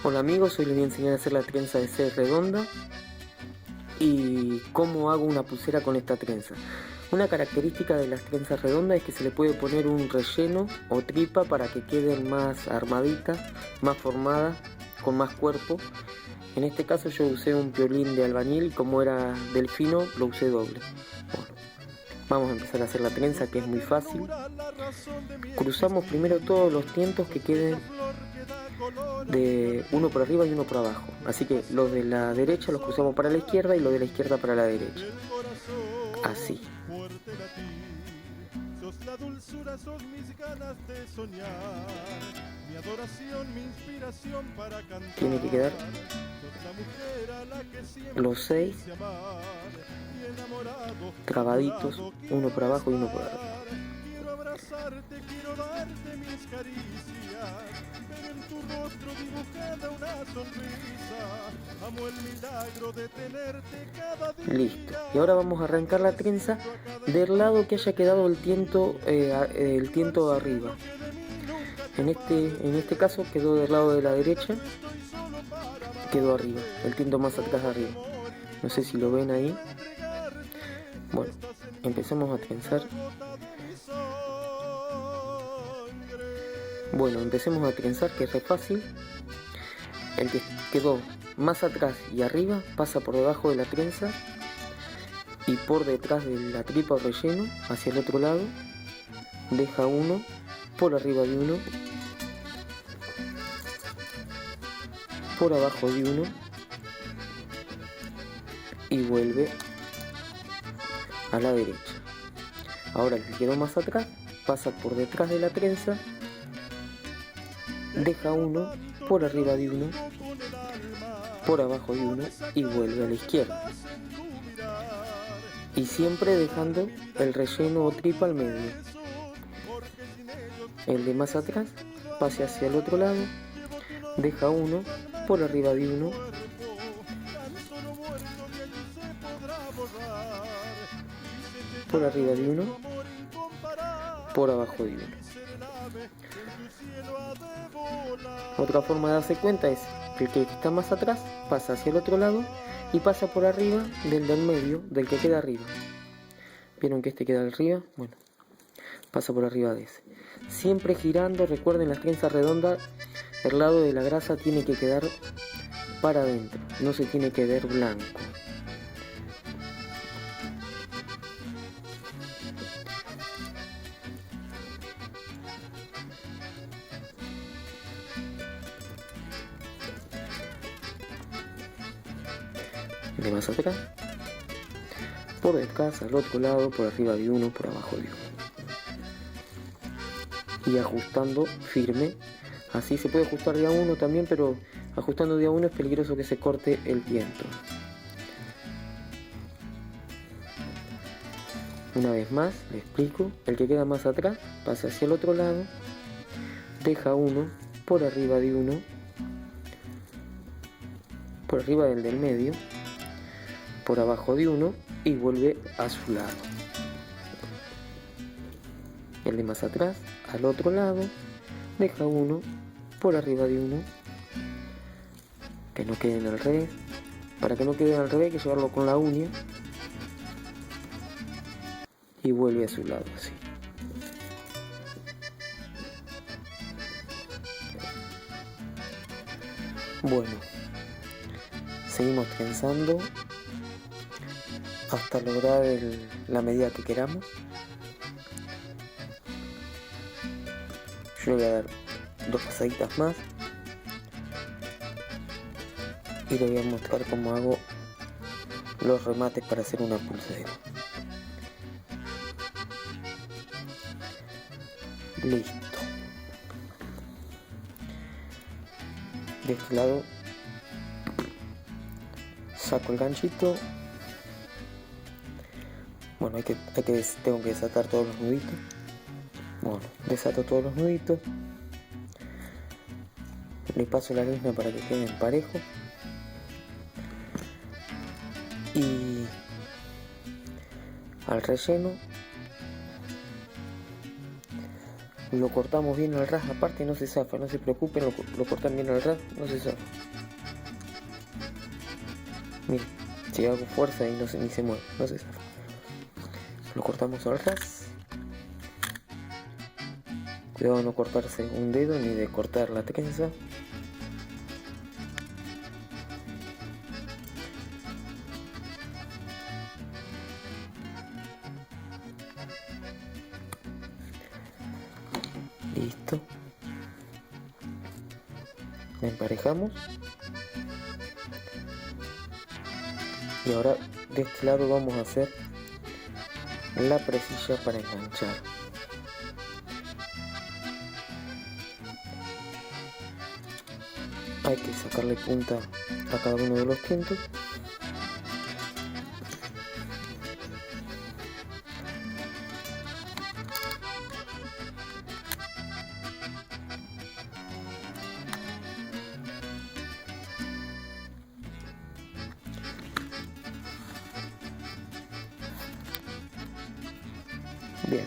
Hola amigos, hoy les voy a enseñar a hacer la trenza de C redonda y cómo hago una pulsera con esta trenza. Una característica de las trenzas redondas es que se le puede poner un relleno o tripa para que queden más armaditas, más formadas, con más cuerpo. En este caso yo usé un piolín de albañil, como era delfino lo usé doble. Bueno, vamos a empezar a hacer la trenza, que es muy fácil. Cruzamos primero todos los tientos que queden de uno por arriba y uno por abajo, así que los de la derecha los cruzamos para la izquierda y los de la izquierda para la derecha, así. Sos la dulzura, sos mis ganas de soñar, mi adoración, mi inspiración para cantar. Tiene que quedar los 6 trabaditos, uno por abajo y uno por arriba. Quiero abrazarte, quiero darte mis caricias, ver en tu rostro dibujada una sonrisa. Amo el milagro de tenerte cada día. Listo. Y ahora vamos a arrancar la trenza del lado que haya quedado el tiento arriba. En este caso quedó del lado de la derecha, quedó arriba, el tiento más atrás arriba. No sé si lo ven ahí. Bueno, empecemos a trenzar. Bueno, empecemos a trenzar, que es re fácil. El que quedó más atrás y arriba pasa por debajo de la trenza y por detrás de la tripa o relleno hacia el otro lado. Deja uno por arriba de uno, por abajo de uno y vuelve a la derecha. Ahora el que quedó más atrás pasa por detrás de la trenza, deja uno por arriba de uno, por abajo de uno y vuelve a la izquierda. Y siempre dejando el relleno o tripa al medio. El de más atrás pase hacia el otro lado, deja uno por arriba de uno, por arriba de uno, por abajo de uno. Otra forma de darse cuenta es que el que está más atrás pasa hacia el otro lado y pasa por arriba del medio, del que queda arriba. ¿Vieron que este queda arriba? Bueno, pasa por arriba de ese. Siempre girando, recuerden, las trenzas redondas, el lado de la grasa tiene que quedar para adentro, no se tiene que ver blanco. De más atrás, por detrás, al otro lado, por arriba de uno, por abajo de uno. Y ajustando firme, así se puede ajustar de a uno también, pero ajustando de a uno es peligroso que se corte el tiento. Una vez más, le explico, el que queda más atrás pasa hacia el otro lado, deja uno por arriba de uno, por arriba del medio, por abajo de uno y vuelve a su lado. El de más atrás al otro lado, deja uno por arriba de uno, que no queden al revés. Para que no queden al revés hay que llevarlo con la uña y vuelve a su lado así. Bueno, seguimos trenzando hasta lograr la medida que queramos. Yo le voy a dar 2 pasaditas más y le voy a mostrar cómo hago los remates para hacer una pulsera. Listo. De este lado saco el ganchito. Bueno, tengo que desatar todos los nuditos. Bueno, desato todos los nuditos. Le paso la línea para que queden parejos. Y al relleno Lo cortamos bien al ras, aparte no se zafa, no se preocupen, lo cortan bien al ras, no se zafa. Miren, si hago fuerza y ni se mueve, no se zafa. Lo cortamos al ras. Cuidado de no cortarse un dedo ni de cortar la trenza. Listo. Emparejamos. Y ahora de este lado vamos a hacer la presilla para enganchar. Hay que sacarle punta a cada uno de los tientos. Bien,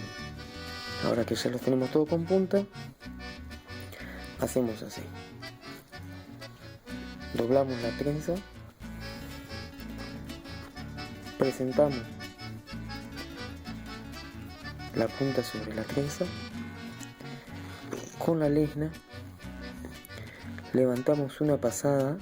ahora que ya los tenemos todo con punta, hacemos así. Doblamos la trenza, presentamos la punta sobre la trenza, con la lesna levantamos una pasada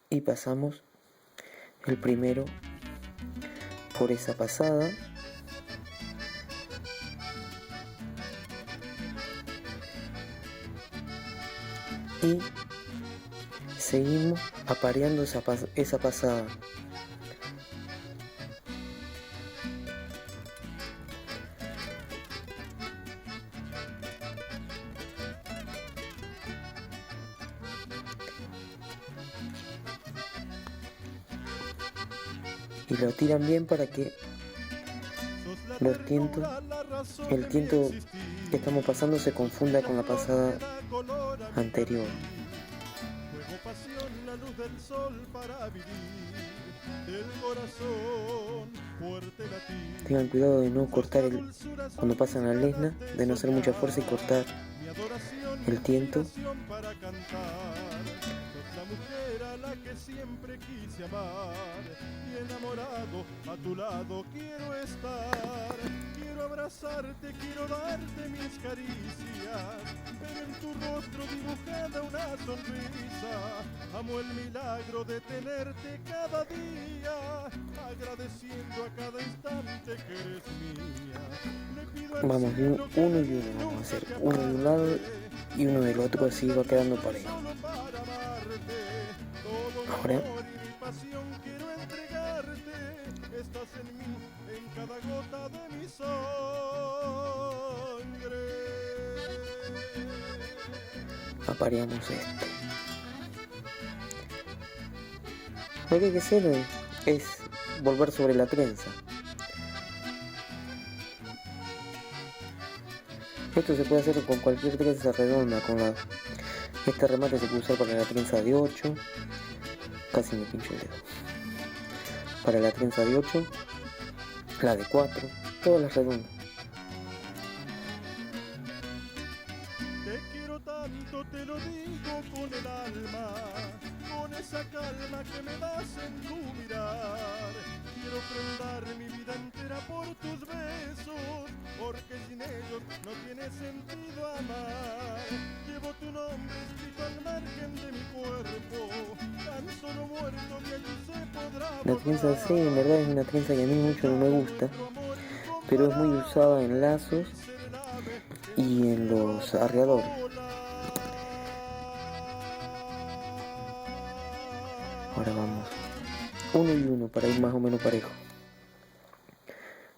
y pasamos el primero por esa pasada y seguimos apareando esa pasada. Y lo tiran bien para que el tiento que estamos pasando se confunda con la pasada anterior. Tengan cuidado de no cortar cuando pasan la lesna, de no hacer mucha fuerza y cortar el tiento. La mujer a la que siempre quise amar y enamorado a tu lado quiero estar. Quiero abrazarte, quiero darte mis caricias, ver en tu rostro dibujada una sonrisa. Amo el milagro de tenerte cada día, agradeciendo a cada instante que eres mía. Le pido al Vamos, cielo que uno y uno vamos a hacer, uno de un lado y uno del otro, así va quedando parejo. Ahora quiero entregarte, estás en mí, en cada gota de mi sangre. apareamos esto. Lo que hay que hacer es volver sobre la trenza. Esto se puede hacer con cualquier trenza redonda, este remate se puede usar para la trenza de 8, casi me pincho el dedo, para la trenza de 8, la de 4, todas las redondas. Te quiero tanto, te lo digo con el alma, con esa calma que me das en tu mirar. Quiero prendar mi vida entera por tus besos, porque sin ellos no tiene sentido amar. Llevo tu nombre escrito al margen de mi cuerpo, tan solo muerto de allí se podrá La trenza borrar. C en verdad es una trenza que a mí mucho no me gusta, pero es muy usada en lazos y en los arreadores. Ahora vamos uno y uno para ir más o menos parejo.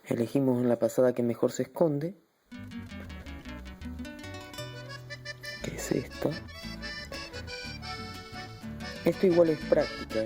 Elegimos la pasada que mejor se esconde, que es esta. Esto igual es práctica,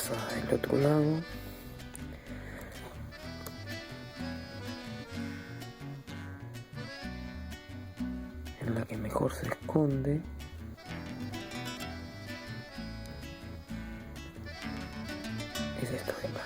pasa del otro lado. En la que mejor se esconde. Es esta de acá.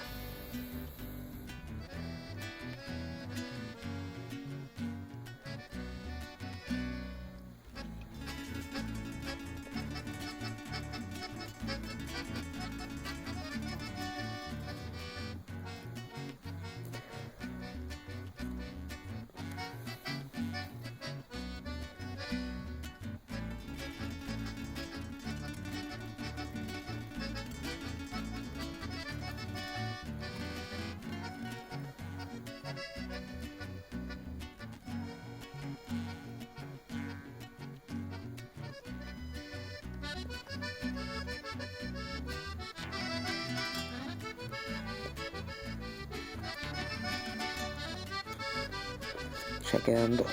Ya quedan 2.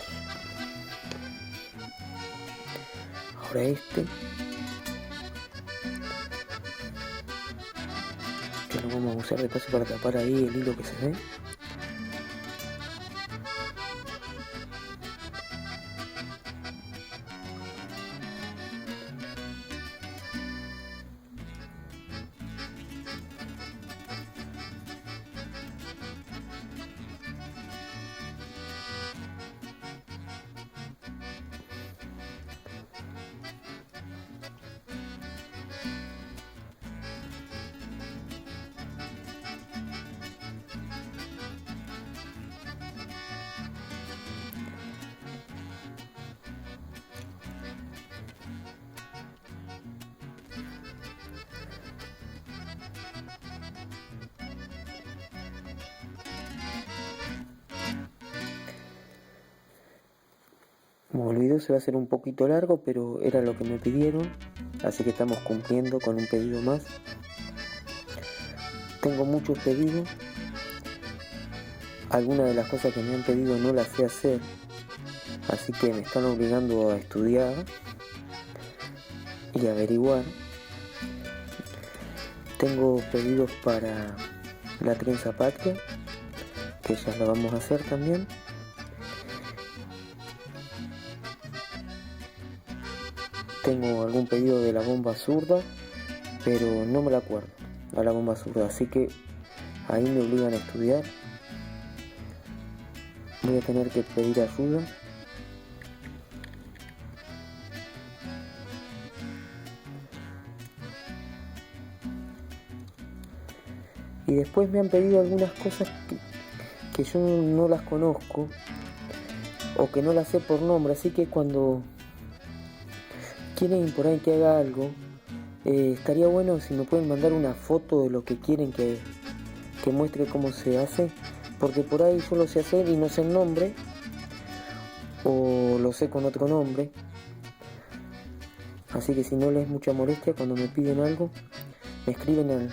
Ahora este, que lo vamos a usar de paso para tapar ahí el hilo que se ve. Como el video se va a hacer un poquito largo, pero era lo que me pidieron, así que estamos cumpliendo con un pedido más. Tengo muchos pedidos, algunas de las cosas que me han pedido no las sé hacer, así que me están obligando a estudiar y averiguar. Tengo pedidos para la trenza patria, que ya la vamos a hacer también. Tengo algún pedido de la bomba zurda, pero no me la acuerdo a la bomba zurda, así que ahí me obligan a estudiar. Voy a tener que pedir ayuda. Y después me han pedido algunas cosas que yo no las conozco o que no las sé por nombre, así que cuando quieren por ahí que haga algo, estaría bueno si me pueden mandar una foto de lo que quieren que muestre cómo se hace, porque por ahí yo lo sé hacer y no sé el nombre, o lo sé con otro nombre. Así que si no les es mucha molestia, cuando me piden algo, me escriben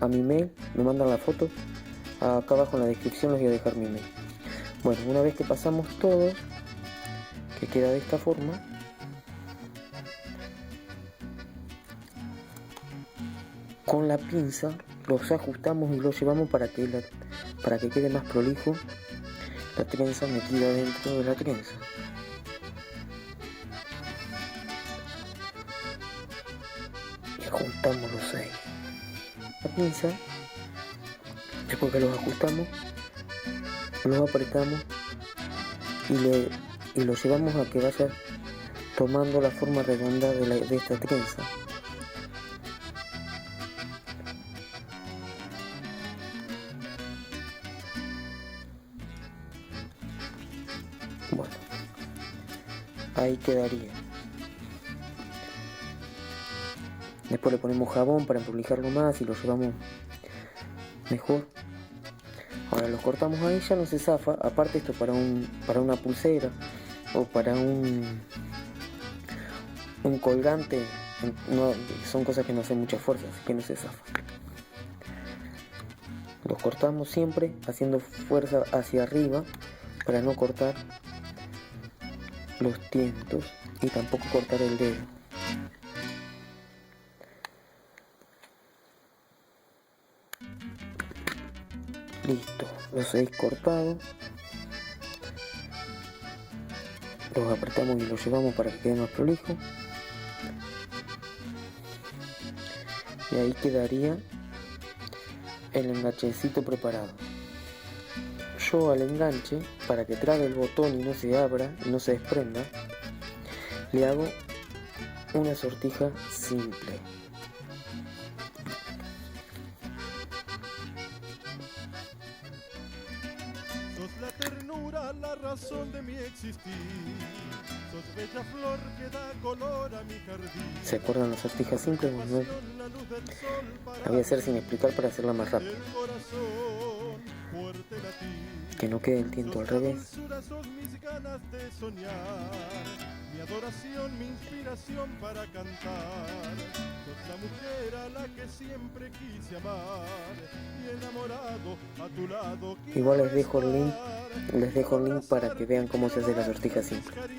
a mi mail, me mandan la foto. Acá abajo en la descripción les voy a dejar mi mail. Bueno, una vez que pasamos todo, que queda de esta forma, con la pinza los ajustamos y los llevamos para que quede más prolijo la trenza metida dentro de la trenza. Y ajustamos los 6. La pinza, después que los ajustamos, los apretamos y los llevamos a que vaya tomando la forma redonda de esta trenza. Bueno, ahí quedaría. Después le ponemos jabón para emprolijarlo más y lo llevamos mejor. Ahora los cortamos ahí, ya no se zafa. Aparte esto para una pulsera o para un colgante, no, son cosas que no hacen mucha fuerza, así que no se zafa. Los cortamos siempre haciendo fuerza hacia arriba para no cortar los tientos y tampoco cortar el dedo. Listo, los 6 cortados. Los apretamos y los llevamos para que quede más prolijo. Y ahí quedaría el enganchecito preparado. Yo al enganche, para que trabe el botón y no se abra y no se desprenda, le hago una sortija simple. Sos la ternura, la razón de mi existir. Sos bella flor que da color a mi jardín. ¿Se acuerdan las sortijas simples? Bueno, La luz del sol para la voy a hacer sin explicar para hacerla más rápido. el corazón, fuerte latir. Que no quede el tiento al revés. Sos mis ganas de soñar, mi adoración, mi inspiración para cantar. Sos la mujer a la que siempre quise amar y enamorado a tu lado. Igual les dejo el link para que vean cómo se hace la sortija simple. Ver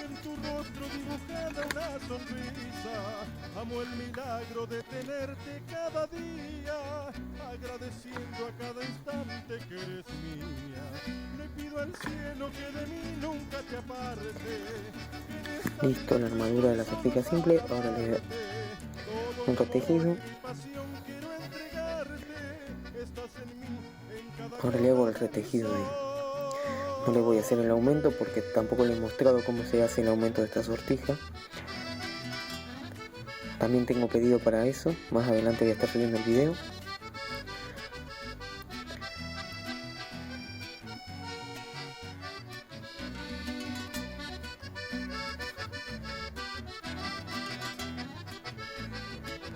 en tu rostro dibujada una sonrisa. Amo el milagro de tenerte cada día, agradeciendo a cada instante que eres mía. Le pido al cielo que de mí nunca te aparte. Listo, la armadura de la sortija simple. Ahora le doy un retejido. Ahora le hago el retejido de... No le voy a hacer el aumento porque tampoco le he mostrado cómo se hace el aumento de esta sortija. También tengo pedido para eso. Más adelante voy a estar subiendo el video.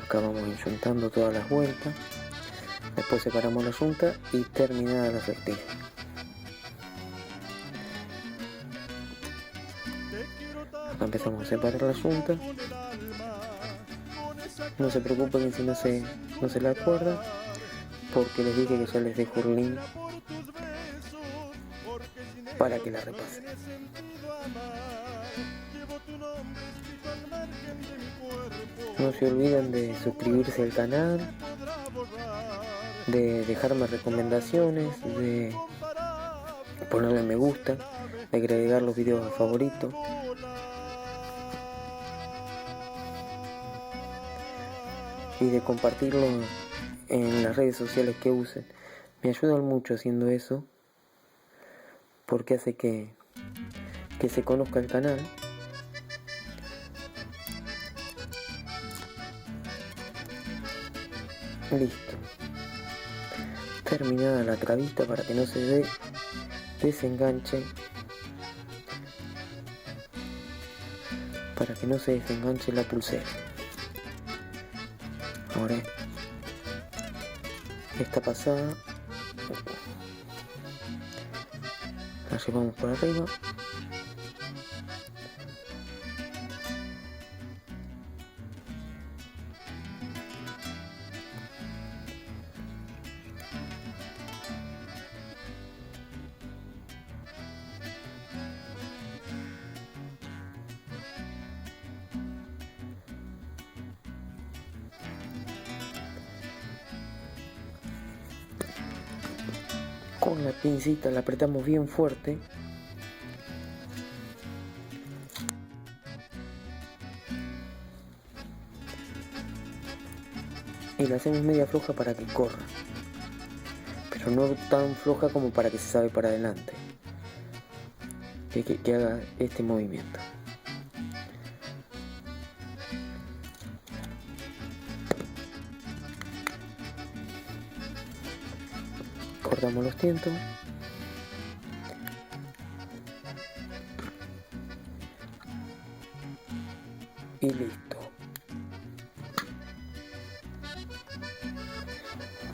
Acá vamos enjuntando todas las vueltas. Después separamos la yunta y terminada la sortija. Acá empezamos a separar la yunta. No se preocupen si no se la acuerdan, porque les dije que ya les dejo el link para que la repasen. No se olviden de suscribirse al canal, de dejarme recomendaciones, de ponerle me gusta, de agregar los videos a favoritos. Y de compartirlo en las redes sociales que usen. Me ayudan mucho haciendo eso, porque hace que se conozca el canal. Listo. Terminada la trabita para que no se desenganche. Para que no se desenganche la pulsera. Ahora esta pasada la llevamos por arriba. Con la pincita la apretamos bien fuerte. Y la hacemos media floja para que corra. Pero no tan floja como para que se sabe para adelante. Que haga este movimiento. Cortamos los tientos.